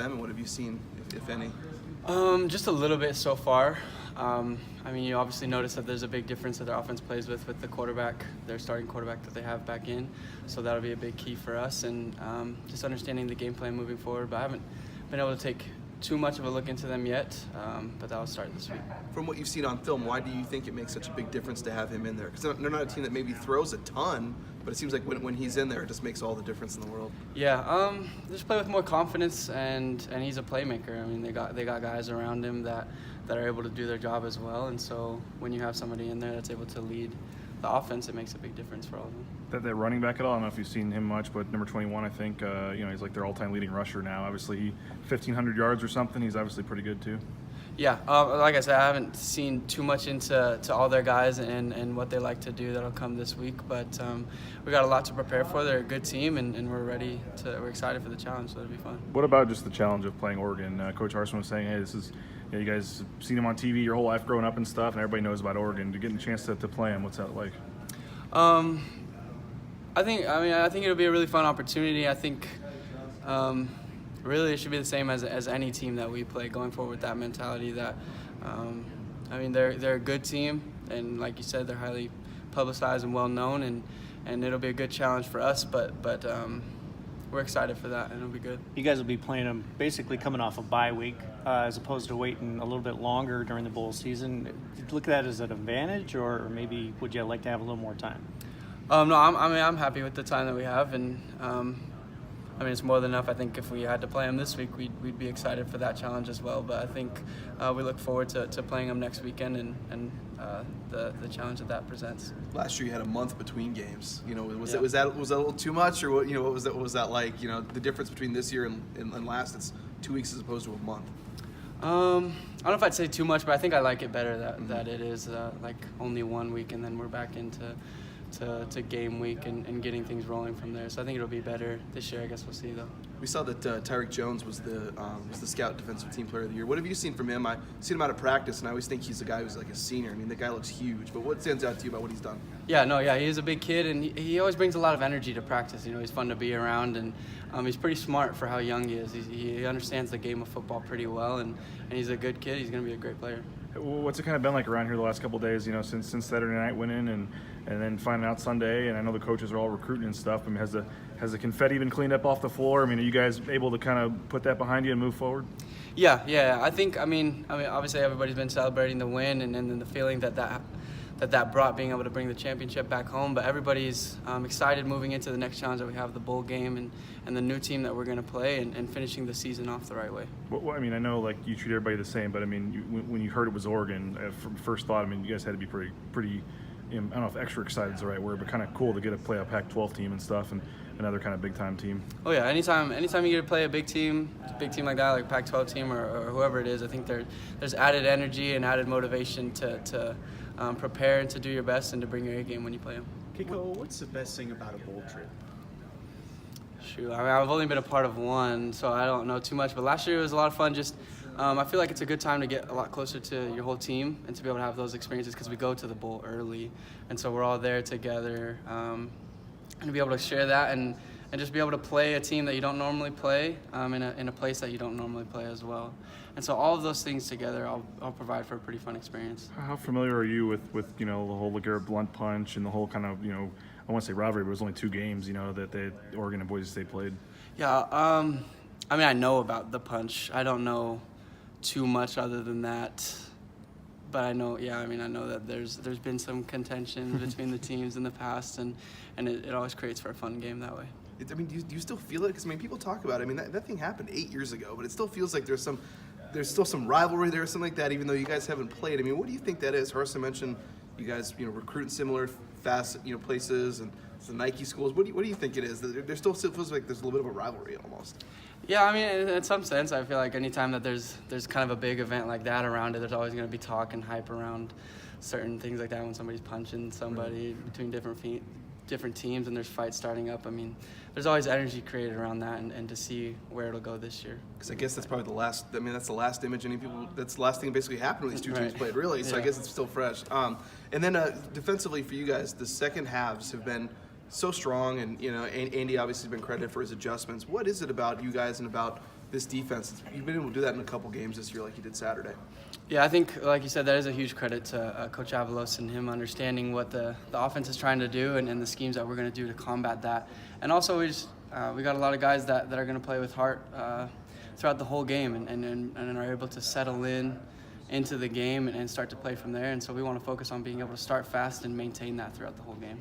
them, and what have you seen, if any? Just a little bit so far. I mean, you obviously notice that there's a big difference that their offense plays with the quarterback, their starting quarterback that they have back in. So that'll be a big key for us, and just understanding the game plan moving forward. But I haven't been able to take too much of a look into them yet, but that will start this week. From what you've seen on film, why do you think it makes such a big difference to have him in there? Because they're not a team that maybe throws a ton, but it seems like when he's in there, it just makes all the difference in the world. Yeah, just play with more confidence, and he's a playmaker. I mean, they got guys around him that are able to do their job as well, and so when you have somebody in there that's able to lead the offense, it makes a big difference for all of them. That running back at all? I don't know if you've seen him much, but number 21, I think, he's like their all-time leading rusher now. Obviously, 1,500 yards or something. He's obviously pretty good too. Yeah, like I said, I haven't seen too much into all their guys and what they like to do. That'll come this week, but we got a lot to prepare for. They're a good team, and we're excited for the challenge, so it'll be fun. What about just the challenge of playing Oregon? Coach Harsin was saying, hey, this is, you guys have seen him on TV your whole life growing up and stuff, and everybody knows about Oregon. To get a chance to play him, what's that like? I think it'll be a really fun opportunity. I think really it should be the same as any team that we play, going forward with that mentality that they're a good team, and like you said, they're highly publicized and well known, and it'll be a good challenge for us, but we're excited for that, and it'll be good. You guys will be playing them basically coming off a bye week, as opposed to waiting a little bit longer during the bowl season. Do you look at that as an advantage, or maybe would you like to have a little more time? No, I'm happy with the time that we have, and it's more than enough. I think if we had to play them this week, we'd be excited for that challenge as well. But I think we look forward to playing them next weekend and the challenge that presents. Last year you had a month between games. Was Yeah. that a little too much, or what? What was that like? The difference between this year and last, it's 2 weeks as opposed to a month. I don't know if I'd say too much, but I think I like it better that it is like only 1 week, and then we're back into game week and getting things rolling from there. So I think it'll be better this year. I guess we'll see, though. We saw that Tyreek Jones was the Scout Defensive Team Player of the Year. What have you seen from him? I've seen him out of practice, and I always think he's a guy who's like a senior. I mean, the guy looks huge. But what stands out to you about what he's done? Yeah, he is a big kid, and he always brings a lot of energy to practice. He's fun to be around, and he's pretty smart for how young he is. He understands the game of football pretty well, and he's a good kid. He's going to be a great player. What's it kind of been like around here the last couple of days, since Saturday night went in and then finding out Sunday, and I know the coaches are all recruiting and stuff. I mean, has the confetti been cleaned up off the floor? I mean, are you guys able to kind of put that behind you and move forward? Yeah. I think, obviously everybody's been celebrating the win and then the feeling that brought being able to bring the championship back home. But everybody's excited moving into the next challenge that we have, the bowl game and the new team that we're going to play and finishing the season off the right way. Well, I know like you treat everybody the same, but when you heard it was Oregon, first thought, you guys had to be pretty. I don't know if extra excited is the right word, but kind of cool to get to play a Pac-12 team and stuff, and another kind of big-time team. Oh yeah, anytime you get to play a big team like that, like Pac-12 team or whoever it is, I think there's added energy and added motivation to prepare and to do your best and to bring your A game when you play them. Kekoa, what's the best thing about a bowl trip? Shoot, I've only been a part of one, so I don't know too much. But last year it was a lot of fun. Just I feel like it's a good time to get a lot closer to your whole team and to be able to have those experiences because we go to the bowl early, and so we're all there together, and to be able to share that and just be able to play a team that you don't normally play in a place that you don't normally play as well. And so all of those things together, I'll provide for a pretty fun experience. How familiar are you with the whole LeGarrette Blunt punch and the whole kind of I want to say rivalry, but it was only 2 games that Oregon and Boise State played? Yeah, I know about the punch. I don't know too much other than that. But I know that there's been some contention between the teams in the past, and it always creates for a fun game that way. Do you still feel it? Because people talk about it. That thing happened 8 years ago, but it still feels like there's still some rivalry there or something like that, even though you guys haven't played. What do you think that is? Harsin mentioned you guys recruit in similar fast places, and it's the Nike schools. What do you think it is? There still feels like there's a little bit of a rivalry almost. Yeah, in some sense, I feel like anytime that there's kind of a big event like that around it, there's always going to be talk and hype around certain things like that when somebody's punching somebody between different teams and there's fights starting up. There's always energy created around that, and to see where it'll go this year. Because I guess that's probably the last. That's the last image that's the last thing that basically happened when these two teams played, really. So yeah. I guess it's still fresh. And then defensively for you guys, the second halves have been so strong, and Andy obviously has been credited for his adjustments. What is it about you guys and about this defense. You've been able to do that in a couple games this year, like you did Saturday. Yeah, I think, like you said, that is a huge credit to Coach Avalos and him understanding what the offense is trying to do and the schemes that we're going to do to combat that. And also, we got a lot of guys that are going to play with heart throughout the whole game and are able to settle into the game and start to play from there. And so we want to focus on being able to start fast and maintain that throughout the whole game.